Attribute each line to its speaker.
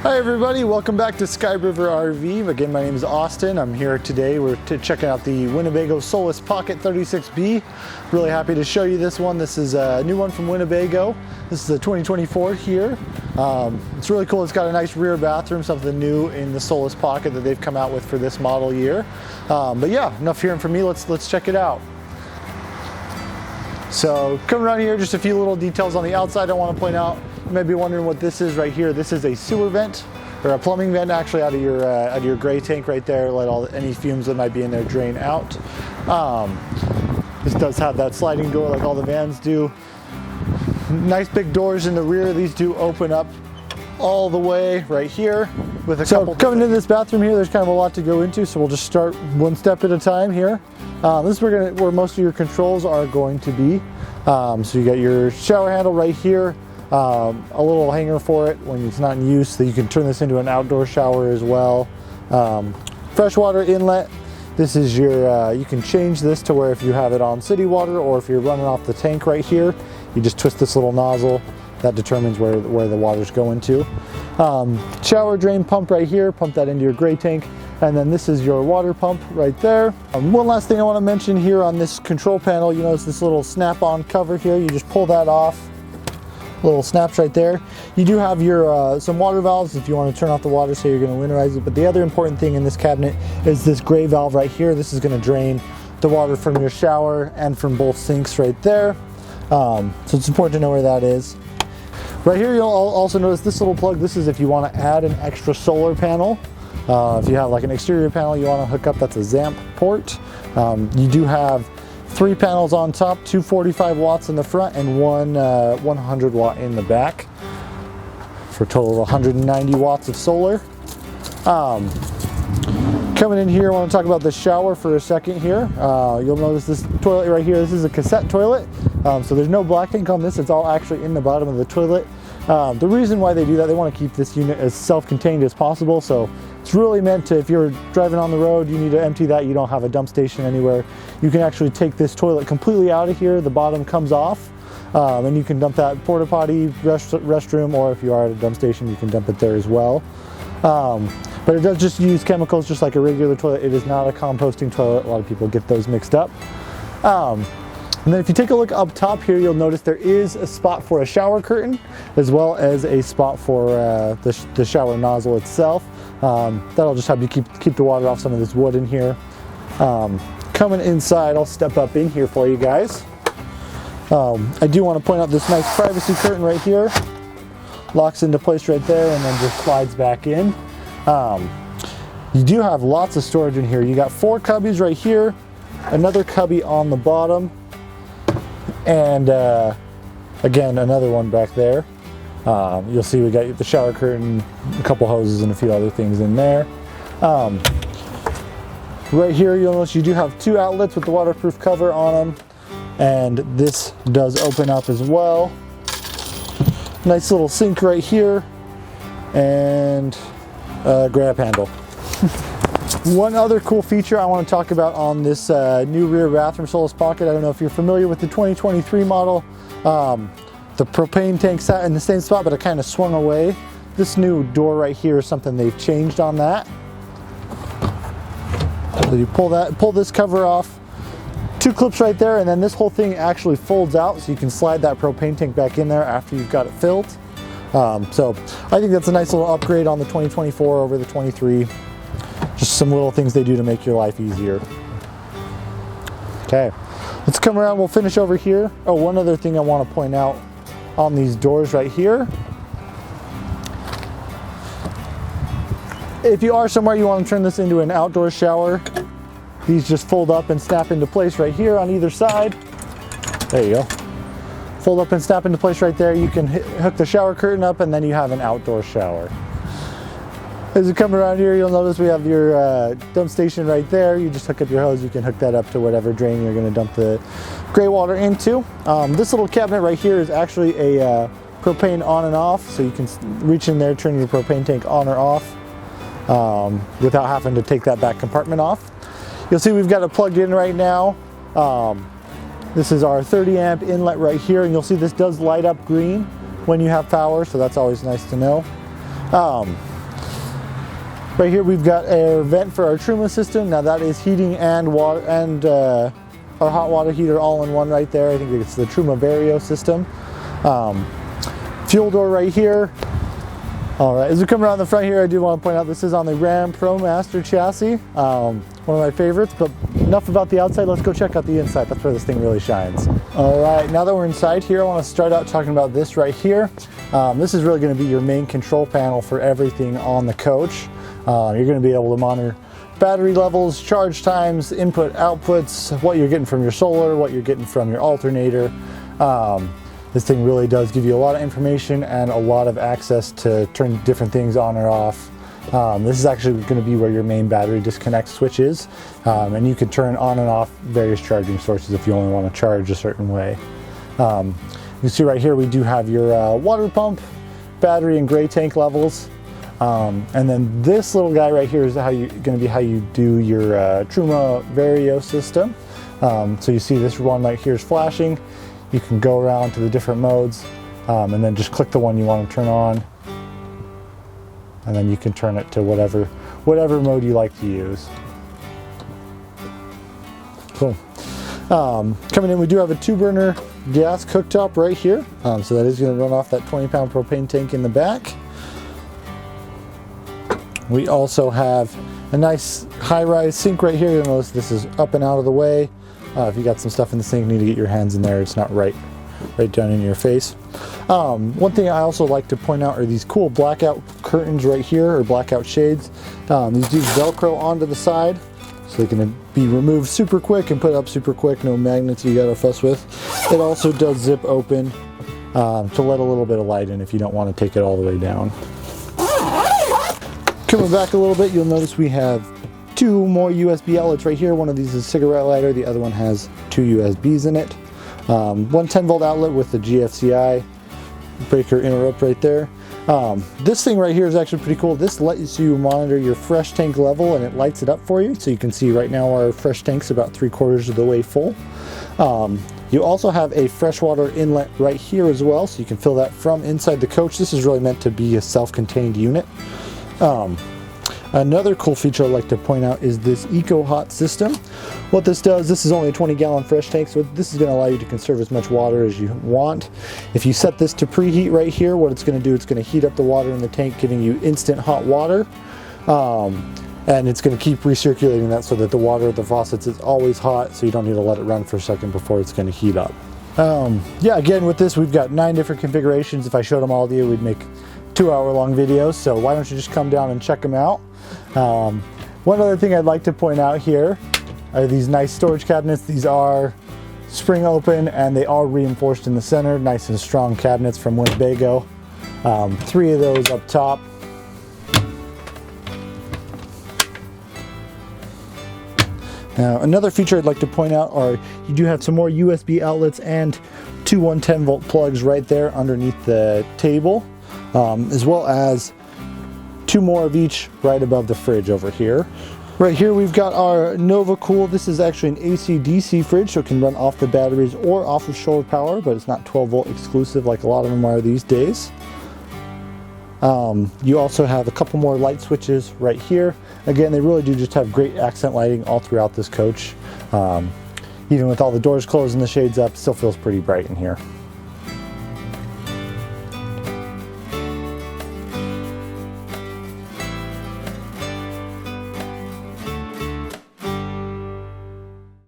Speaker 1: Hi everybody, welcome back to Sky River RV. Again, my name is Austin. I'm here today. We're checking out the Winnebago Solis Pocket 36B. Really happy to show you this one. This is a new one from Winnebago. This is a 2024 here. It's really cool. It's got a nice rear bathroom, something new in the Solis Pocket that they've come out with for this model year. But yeah, enough hearing from me. Let's check it out. So coming around here, just a few little details on the outside I want to point out. You may be wondering what this is right here. This is a sewer vent, or a plumbing vent actually, out of your gray tank right there. Let any fumes that might be in there drain out. This does have that sliding door like all the vans do. Nice big doors in the rear. These do open up all the way right here with a couple. Coming into this bathroom here, there's kind of a lot to go into, so we'll just start one step at a time here. This is where most of your controls are going to be. So you got your shower handle right here. A little hanger for it when it's not in use, so you can turn this into an outdoor shower as well. Freshwater inlet. This is your, you can change this to where if you have it on city water or if you're running off the tank right here, you just twist this little nozzle. That determines where the water's going to. Shower drain pump right here, pump that into your gray tank. And then this is your water pump right there. One last thing I want to mention here on this control panel, you notice this little snap-on cover here. You just pull that off. Little snaps right there. You do have your some water valves if you want to turn off the water, say you're going to winterize it. But the other important thing in this cabinet is this gray valve right here. This is going to drain the water from your shower and from both sinks right there. So it's important to know where that is. Right here you'll also notice this little plug. This is if you want to add an extra solar panel. If you have like an exterior panel you want to hook up, that's a ZAMP port. You do have 3 panels on top, 2 45 watts in the front and one 100 watt in the back, for a total of 190 watts of solar. Coming in here, I want to talk about the shower for a second here. You'll notice this toilet right here. This is a cassette toilet, so there's no black ink on this. It's all actually in the bottom of the toilet. The reason why they do that, they want to keep this unit as self-contained as possible. So it's really meant to, if you're driving on the road, you need to empty that, you don't have a dump station anywhere, you can actually take this toilet completely out of here. The bottom comes off, and you can dump that porta potty, restroom, or if you are at a dump station, you can dump it there as well. But it does just use chemicals just like a regular toilet. It is not a composting toilet. A lot of people get those mixed up. And then if you take a look up top here, you'll notice there is a spot for a shower curtain, as well as a spot for the shower nozzle itself. That'll just help you keep the water off some of this wood in here. Coming inside, I'll step up in here for you guys. I do want to point out this nice privacy curtain right here. Locks into place right there and then just slides back in. You do have lots of storage in here. You got 4 cubbies right here, another cubby on the bottom, and again another one back there. You'll see we got the shower curtain, a couple hoses, and a few other things in there. Right here you'll notice you do have 2 outlets with the waterproof cover on them, and this does open up as well. Nice little sink right here, and a grab handle. One other cool feature I want to talk about on this new rear bathroom Solis Pocket, I don't know if you're familiar with the 2023 model. The propane tank sat in the same spot, but it kind of swung away. This new door right here is something they've changed on that. So you pull this cover off, 2 clips right there, and then this whole thing actually folds out, so you can slide that propane tank back in there after you've got it filled. So I think that's a nice little upgrade on the 2024 over the 23. Just some little things they do to make your life easier. Okay, let's come around, we'll finish over here. Oh, one other thing I want to point out on these doors right here. If you are somewhere you want to turn this into an outdoor shower, these just fold up and snap into place right here on either side. There you go. Fold up and snap into place right there. You can hook the shower curtain up and then you have an outdoor shower. As you come around here, you'll notice we have your dump station right there. You just hook up your hose, you can hook that up to whatever drain you're going to dump the gray water into. This little cabinet right here is actually a propane on and off, so you can reach in there, turn your propane tank on or off without having to take that back compartment off. You'll see we've got it plugged in right now. This is our 30 amp inlet right here, and you'll see this does light up green when you have power, so that's always nice to know. Right here we've got a vent for our Truma system. Now that is heating and water and our hot water heater all in one right there. I think it's the Truma Vario system. Fuel door right here. All right, as we come around the front here, I do want to point out this is on the Ram ProMaster chassis. One of my favorites, but enough about the outside. Let's go check out the inside. That's where this thing really shines. All right, now that we're inside here, I want to start out talking about this right here. This is really going to be your main control panel for everything on the coach. You're going to be able to monitor battery levels, charge times, input, outputs, what you're getting from your solar, what you're getting from your alternator. This thing really does give you a lot of information and a lot of access to turn different things on or off. This is actually going to be where your main battery disconnect switch is, and you can turn on and off various charging sources if you only want to charge a certain way. You can see right here we do have your water pump, battery, and gray tank levels. And then this little guy right here is going to be how you do your Truma Vario system. So you see this one right here is flashing. You can go around to the different modes and then just click the one you want to turn on, and then you can turn it to whatever mode you like to use. Cool. Coming in, we do have a 2-burner gas cooktop right here, so that is going to run off that 20-pound propane tank in the back. We also have a nice high-rise sink right here. You'll notice this is up and out of the way. If you got some stuff in the sink, you need to get your hands in there. It's not right down in your face. One thing I also like to point out are these cool blackout curtains right here, or blackout shades. These do Velcro onto the side, so they can be removed super quick and put up super quick. No magnets you gotta fuss with. It also does zip open to let a little bit of light in if you don't want to take it all the way down. Coming back a little bit, you'll notice we have 2 more USB outlets right here. One of these is a cigarette lighter, the other one has 2 USBs in it. One 10-volt outlet with the GFCI breaker interrupt right there. This thing right here is actually pretty cool. This lets you monitor your fresh tank level, and it lights it up for you. So you can see right now our fresh tank's about 3/4 of the way full. You also have a freshwater inlet right here as well, so you can fill that from inside the coach. This is really meant to be a self-contained unit. Another cool feature I'd like to point out is this Eco Hot system. What this does, this is only a 20-gallon fresh tank, so this is going to allow you to conserve as much water as you want. If you set this to preheat right here, what it's going to do, it's going to heat up the water in the tank, giving you instant hot water. And it's going to keep recirculating that so that the water at the faucets is always hot, so you don't need to let it run for a second before it's going to heat up. Yeah, again, with this, we've got 9 different configurations. If I showed them all to you, we'd make 2-hour-long videos, so why don't you just come down and check them out. One other thing I'd like to point out here are these nice storage cabinets. These are spring open and they are reinforced in the center. Nice and strong cabinets from Winnebago. 3 of those up top. Now, another feature I'd like to point out are you do have some more USB outlets and 2 110-volt plugs right there underneath the table, as well as 2 more of each right above the fridge over here. Right here we've got our Nova Cool. This is actually an AC/DC fridge, so it can run off the batteries or off of shore power, but it's not 12-volt exclusive like a lot of them are these days. You also have a couple more light switches right here. Again, they really do just have great accent lighting all throughout this coach. Even with all the doors closed and the shades up, still feels pretty bright in here.